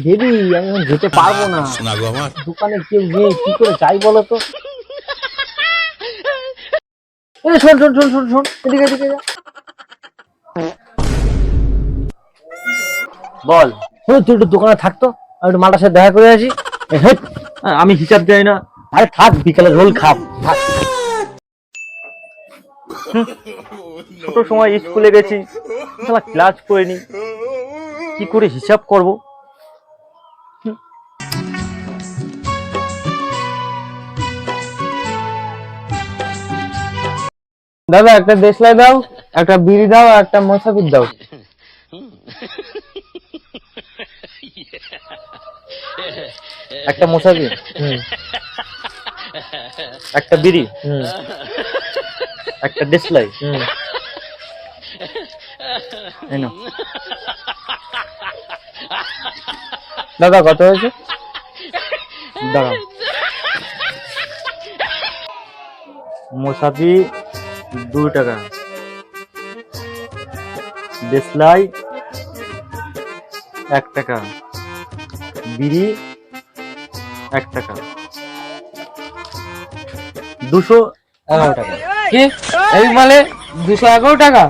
দেবী আমি এখন যেতে পারবো না, দোকানে কেউ নেই, কি করে যাই বলো তো। শোন শোন শোন শোন শোন, এদিকে এদিকে যা। বল। তুই একটু দোকানে থাকতো, আমি একটু মালটার সাথে দেখা করে আসি। আমি হিসাব দেয় না। আরে থাক, বিকালে রোল খাব, থাক। ছোট সময় স্কুলে গেছি, ক্লাস করিনি, কি করে হিসাব করব। দাদা একটা দেশলাই দাও, একটা বিড়ি দাও, আর একটা মোসাফির দাও। একটা মোসাফির, একটা বিড়ি, একটা দেশলাই। দাদা কত হয়েছে? দাঁড়াও। মোসাফি 2 টাকা, দেশলাই 1 টাকা, বিড়ি 1 টাকা, 211 টাকা। কি এই মালে 211 টাকা?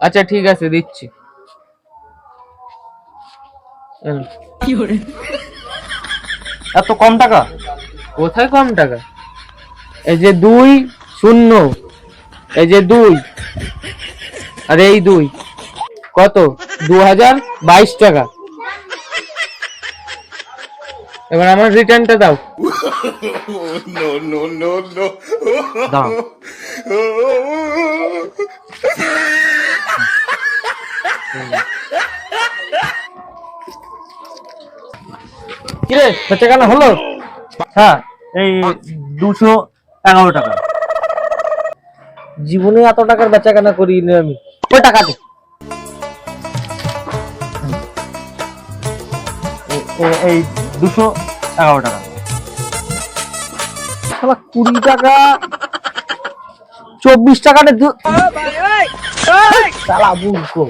আচ্ছা ঠিক আছে, দিচ্ছি। এত কম টাকা? কোথায় কম টাকা? এই যে 2 0, এই যে 2 আর এই 2, কত? 2022 টাকা। এবার আমার রিটার্নটা দাও। দাঁড়াও। কিরে বেচা কেনা হলো? হ্যাঁ, এই 211 টাকা। জীবনে এত টাকার বেচা কেনা করিনি আমি। ওই টাকা দে। এই 211 টাকা। শালা 20 টাকা, 24 টাকাতে শালা বুঝকো।